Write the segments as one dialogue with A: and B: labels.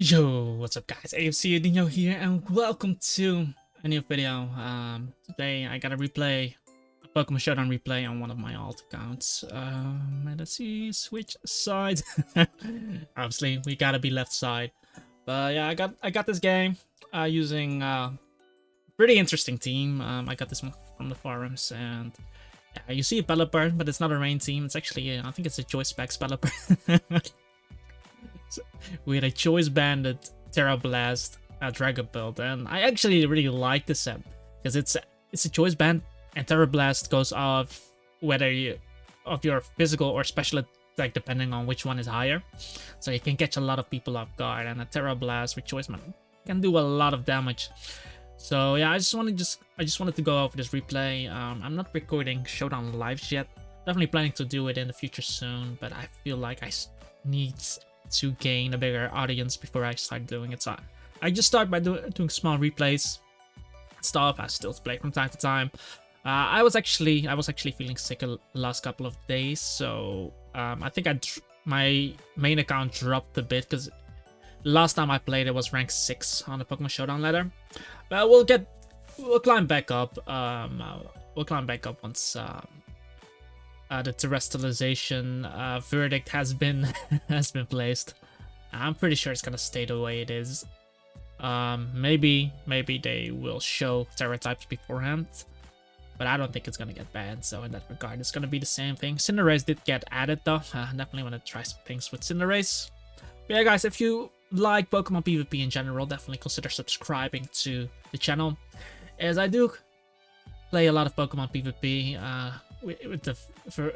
A: Yo, what's up guys? AFC Adinho here and welcome to a new video. Today I gotta replay a Pokemon Showdown replay on one of my alt accounts. And let's see, switch side. Obviously we gotta be left side. But yeah, I got this game using pretty interesting team. I got this one from the forums and yeah, you see a Pelipper, but it's not a rain team. It's actually I think it's a Choice Specs Pelipper. So, with a choice banded TERABLAST DRAGAPULT, and I actually really like this set because it's a choice band and TERABLAST goes off whether you of your physical or special attack depending on which one is higher, so you can catch a lot of people off guard, and a TERABLAST with choice band can do a lot of damage. So yeah, I just wanted to go over this replay. I'm not recording Showdown lives yet, definitely planning to do it in the future soon, but I feel like I need to gain a bigger audience before I start doing it. So I just start by doing small replays stuff. I still play from time to time. I was actually feeling sick the last couple of days, so I think my main account dropped a bit because last time I played it was rank 6 on the Pokemon Showdown ladder. But we'll climb back up. We'll climb back up once the terrestrialization verdict has been placed. I'm pretty sure it's gonna stay the way it is. Maybe they will show Terra types beforehand, but I don't think it's gonna get banned. So in that regard, it's gonna be the same thing. Cinderace did get added though. Definitely want to try some things with Cinderace. But yeah, guys, if you like Pokemon PvP in general, definitely consider subscribing to the channel, as I do play a lot of Pokemon PvP. With the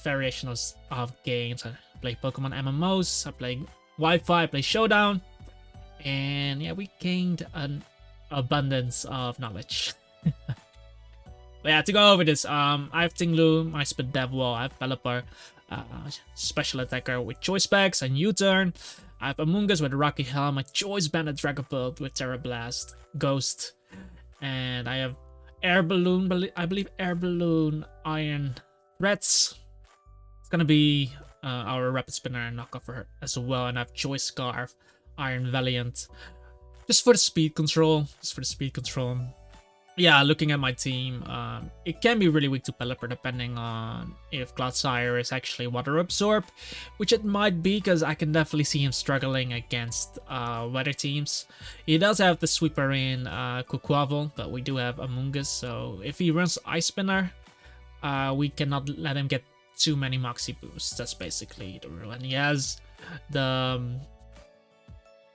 A: variations of games. I play Pokemon MMOs, I play Wi-Fi, I play Showdown, and yeah, we gained an abundance of knowledge. But yeah, to go over this, I have Tinglu, my Spit Devwall, I have Pelipper, special attacker with Choice Specs and U-Turn. I have Amoonguss with Rocky Helm, a Choice Banded Dragapult with TERABLAST, Ghost, and I have Air Balloon, I believe Air Balloon, Iron Threats. It's gonna be our Rapid Spinner and knockoff for her as well, and I have Choice Scarf, Iron Valiant, just for the speed control. Yeah, looking at my team, it can be really weak to Pelipper depending on if Cloudsire is actually Water Absorb, which it might be because I can definitely see him struggling against weather teams. He does have the sweeper in Quaquaval, but we do have Amoonguss, so if he runs Ice Spinner, we cannot let him get too many Moxie boosts. That's basically the rule. And he has the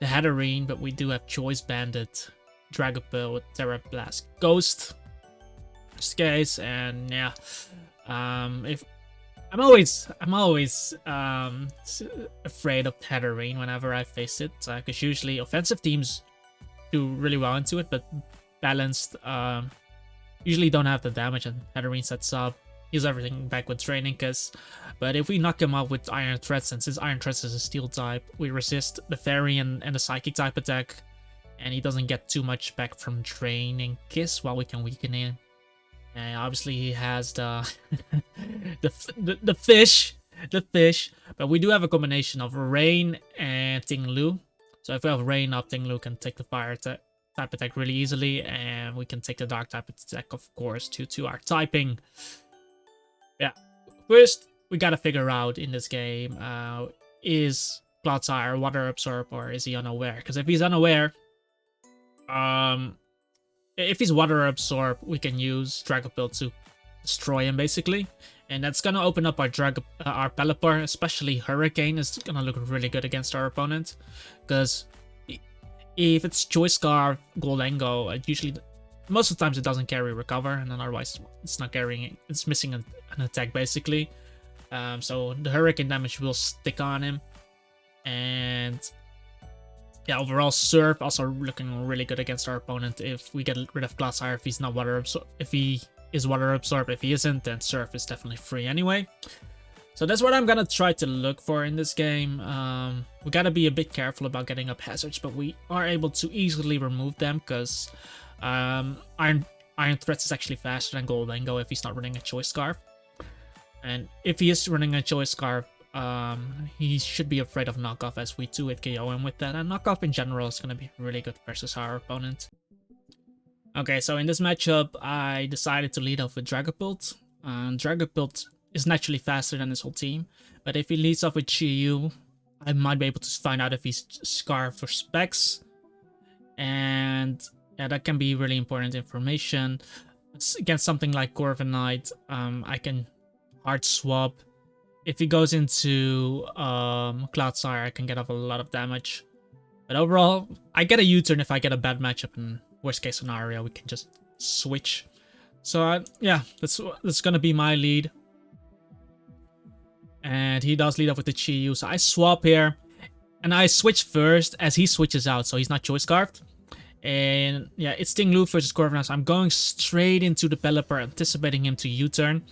A: Hatterene, but we do have Choice Banded Dragapult with TERABLAST Ghost this case. And yeah, if I'm always afraid of Hatterene whenever I face it, because usually offensive teams do really well into it, but balanced usually don't have the damage, and Hatterene sets up, heals everything back with training kiss. But if we knock him out with Iron Threats, and since Iron Threats is a steel type, we resist the fairy and the psychic type attack, and he doesn't get too much back from Training Kiss while we can weaken him. And obviously he has the the fish, but we do have a combination of Rain and Tinglu. So if we have Rain up, Tinglu can take the fire type attack really easily, and we can take the dark type attack, of course, to our typing. Yeah, first we gotta figure out in this game, is Cloudsire Water Absorb or is he unaware? Because if he's unaware, if he's Water Absorb, we can use Dragapult to destroy him basically, and that's gonna open up our Pelipper, especially Hurricane is gonna look really good against our opponent, because if it's Choice Scarf, Goldengo, usually most of the times it doesn't carry Recover, and then otherwise it's not carrying, it's missing an attack basically. So the Hurricane damage will stick on him, and yeah, overall Surf also looking really good against our opponent if we get rid of Cloudsire, if he's not Water Absorb. If he is Water Absorb, if he isn't, then Surf is definitely free anyway. So that's what I'm gonna try to look for in this game. We gotta be a bit careful about getting up hazards, but we are able to easily remove them because Iron Threats is actually faster than Goldengo if he's not running a Choice Scarf. And if he is running a Choice Scarf, He should be afraid of knockoff as we 2-hit KO him with that, and knockoff in general is going to be really good versus our opponent. Okay, so in this matchup, I decided to lead off with Dragapult. Dragapult is naturally faster than his whole team, but if he leads off with Chiyu, I might be able to find out if he's Scarf for Specs, and yeah, that can be really important information. Against something like Corviknight, I can hard swap. If he goes into Cloudsire, I can get off a lot of damage. But overall, I get a U-turn if I get a bad matchup, and worst case scenario, we can just switch. So yeah, that's gonna be my lead. And he does lead off with the Chiyu, so I swap here. And I switch first as he switches out, so he's not Choice Scarfed. And yeah, it's Ting-Lu versus Corviknight, so I'm going straight into the Pelipper, anticipating him to U-turn,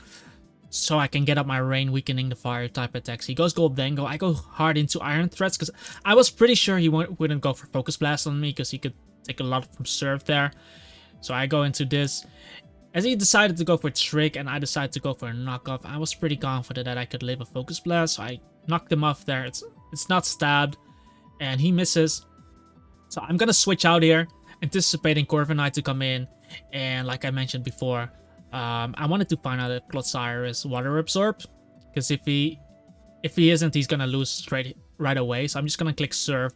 A: so I can get up my rain, weakening the fire type attacks. He goes Goldengo. I go hard into Iron Threats, because I was pretty sure he wouldn't go for Focus Blast on me, because he could take a lot from Surf there. So I go into this. As he decided to go for Trick, and I decided to go for a knockoff, I was pretty confident that I could live a Focus Blast, so I knocked him off there. It's not stabbed, and he misses. So I'm gonna switch out here, anticipating Corviknight to come in, and like I mentioned before, I wanted to find out if Cloudsire is Water Absorb, because if he isn't, he's gonna lose right away. So I'm just gonna click Surf,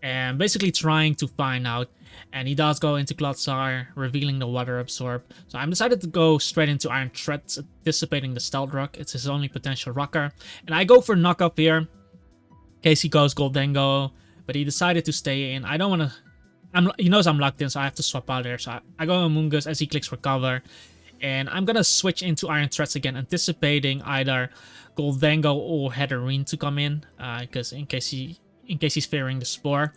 A: and basically trying to find out. And he does go into Cloudsire, revealing the Water Absorb. So I'm decided to go straight into Iron Threats, anticipating the Stealth Rock. It's his only potential rocker, and I go for knockup here, in case he goes Goldengo, but he decided to stay in. I don't want to. He knows I'm locked in, so I have to swap out there. So I go Amoonguss as he clicks Recover. And I'm gonna switch into Iron Threats again, anticipating either Goldengo or Heatherine to come in, because in case he's fearing the Spore.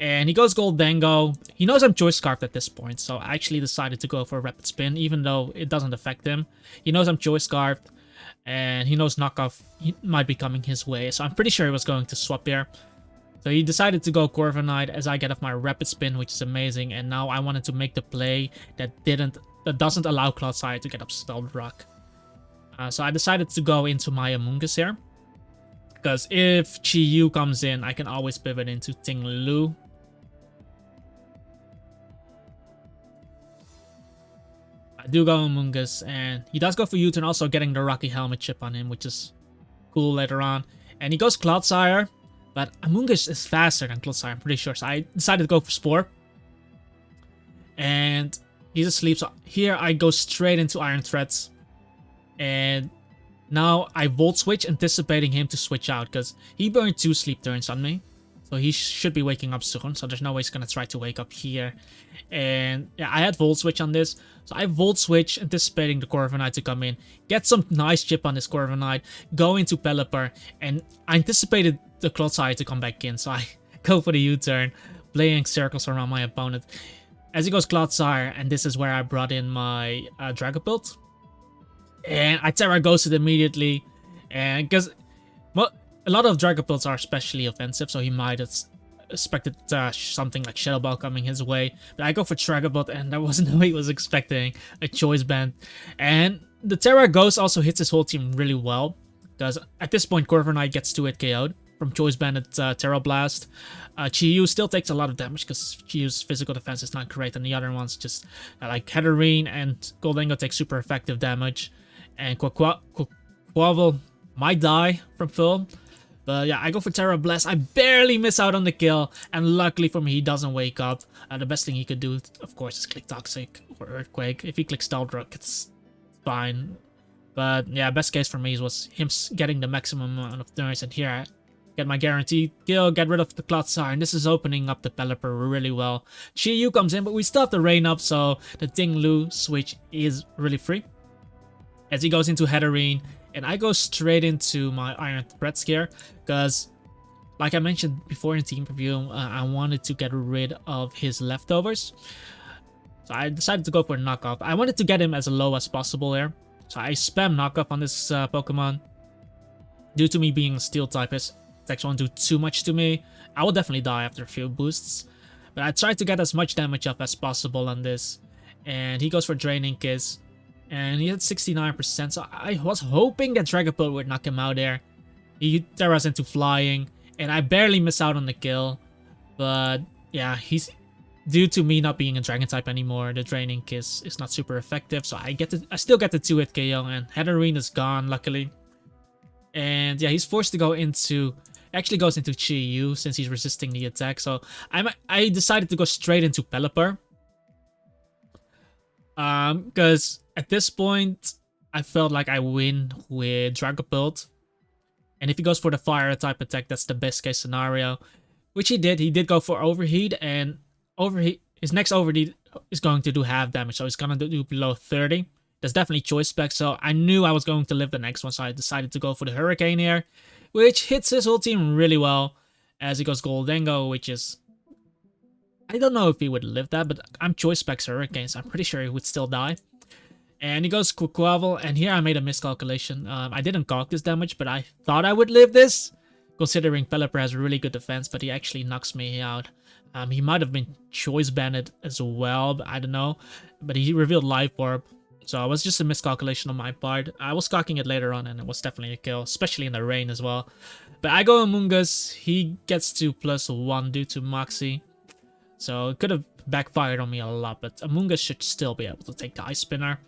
A: And he goes Goldengo. He knows I'm Choice Scarfed at this point, so I actually decided to go for a Rapid Spin, even though it doesn't affect him. He knows I'm Choice Scarfed, and he knows Knockoff might be coming his way, so I'm pretty sure he was going to swap here. So he decided to go Corviknight as I get off my Rapid Spin, which is amazing. And now I wanted to make the play that doesn't allow Cloudsire to get up Stealth Rock. So I decided to go into my Amoonguss here, because if Chiyu comes in, I can always pivot into Ting-Lu. I do go Amoonguss, and he does go for U-turn, also getting the Rocky Helmet chip on him, which is cool later on. And he goes Cloudsire. But Amoonguss is faster than Cloudsire, I'm pretty sure. So I decided to go for Spore. And he's asleep. So here I go straight into Iron Threats. And now I Volt Switch, anticipating him to switch out, because he burned 2 sleep turns on me. So he should be waking up soon. So there's no way he's going to try to wake up here. And yeah, I had Volt Switch on this. So I Volt Switch, anticipating the Corviknight to come in. Get some nice chip on this Corviknight. Go into Pelipper. And I anticipated the Cloudsire to come back in. So I go for the U-turn, playing circles around my opponent. As he goes Cloudsire, and this is where I brought in my Dragapult. And I Terra Ghosted immediately. And because a lot of Dragapults are especially offensive, so he might have expected something like Shadow Ball coming his way. But I go for Dragapult, and that wasn't what he was expecting, a Choice Band. And the Terra Ghost also hits his whole team really well, because at this point Corviknight gets 2-hit KO'd from Choice Band at TERABLAST. Chiyu still takes a lot of damage, because Chiyu's physical defense is not great, and the other ones just like Heatherine and Goldengo take super effective damage. And Quavel might die from full. But yeah, I go for TERABLAST. I barely miss out on the kill, and luckily for me, he doesn't wake up. The best thing he could do, of course, is click Toxic or Earthquake. If he clicks Stealth Rock, it's fine. But yeah, best case for me was him getting the maximum amount of turns, and here I get my guaranteed kill, get rid of the Cloudsire, and this is opening up the Pelipper really well. Chiyu comes in, but we still have the rain up, so the Ting-Lu switch is really free. As he goes into Heatherine, and I go straight into my Iron Threats here, because like I mentioned before in team preview, I wanted to get rid of his leftovers. So I decided to go for a knockoff. I wanted to get him as low as possible here. So I spam knockoff on this Pokemon. Due to me being a steel type, his attacks won't do too much to me. I will definitely die after a few boosts. But I tried to get as much damage up as possible on this. And he goes for Draining Kiss. And he had 69%, so I was hoping that Dragapult would knock him out there. He Terras into flying, and I barely miss out on the kill. But yeah, he's due to me not being a dragon type anymore. The draining kiss is not super effective, so I still get the 2-hit KO, and Hatterene is gone luckily. And yeah, he's forced to go into actually goes into Chi Yu since he's resisting the attack. So I decided to go straight into Pelipper. Because at this point I felt like I win with Dragapult. And if he goes for the fire type attack, that's the best case scenario. Which he did. He did go for overheat, and overheat his next overheat is going to do half damage, so he's gonna do below 30. That's definitely choice spec, so I knew I was going to live the next one, so I decided to go for the Hurricane here, which hits his whole team really well as he goes Goldengo, which is... I don't know if he would live that, but I'm choice specs Hurricane, so I'm pretty sure he would still die. And he goes Quaquavel, and here I made a miscalculation. I didn't calc this damage, but I thought I would live this, considering Pelipper has really good defense, but he actually knocks me out. He might have been choice banned as well, but I don't know. But he revealed Life Orb, so it was just a miscalculation on my part. I was cocking it later on, and it was definitely a kill, especially in the rain as well. But I go Amoonguss. He gets to +1 due to Moxie, so it could have backfired on me a lot, but Amoonguss should still be able to take the Ice Spinner.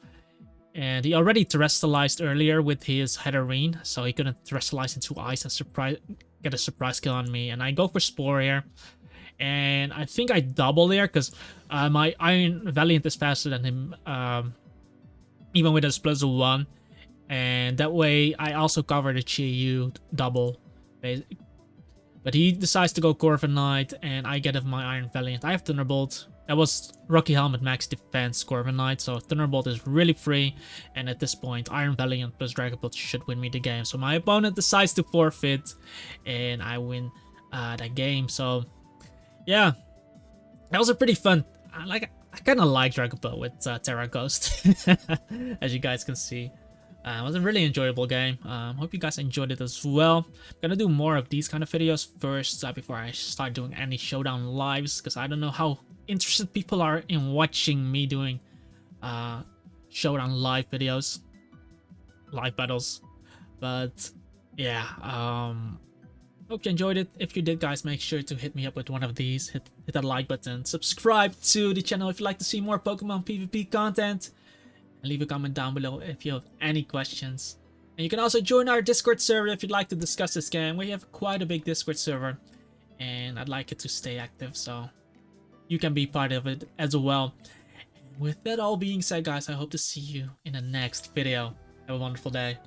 A: And he already terrestrialized earlier with his Hatterene, so he couldn't terrestrialize into ice and get a surprise kill on me. And I go for Spore here. And I think I double there because my Iron Valiant is faster than him, even with his +1. And that way I also cover the Chi Yu double. But he decides to go Corviknight, and I get my Iron Valiant. I have Thunderbolt. That was Rocky Helmet max defense Corviknight, so Thunderbolt is really free, and at this point Iron Valiant plus Dragapult should win me the game. So my opponent decides to forfeit, and I win that game. So yeah, that was a pretty fun... I kind of like Dragapult with Terra Ghost, as you guys can see. It was a really enjoyable game. Hope you guys enjoyed it as well. I'm gonna do more of these kind of videos first before I start doing any Showdown lives, because I don't know how interested people are in watching me doing Showdown live videos, live battles. But yeah, hope you enjoyed it. If you did, guys, make sure to hit me up with one of these. Hit that like button, subscribe to the channel if you'd like to see more Pokemon PvP content, and leave a comment down below if you have any questions. And you can also join our Discord server if you'd like to discuss this game. We have quite a big Discord server, and I'd like it to stay active, so you can be part of it as well. And with that all being said, guys, I hope to see you in the next video. Have a wonderful day.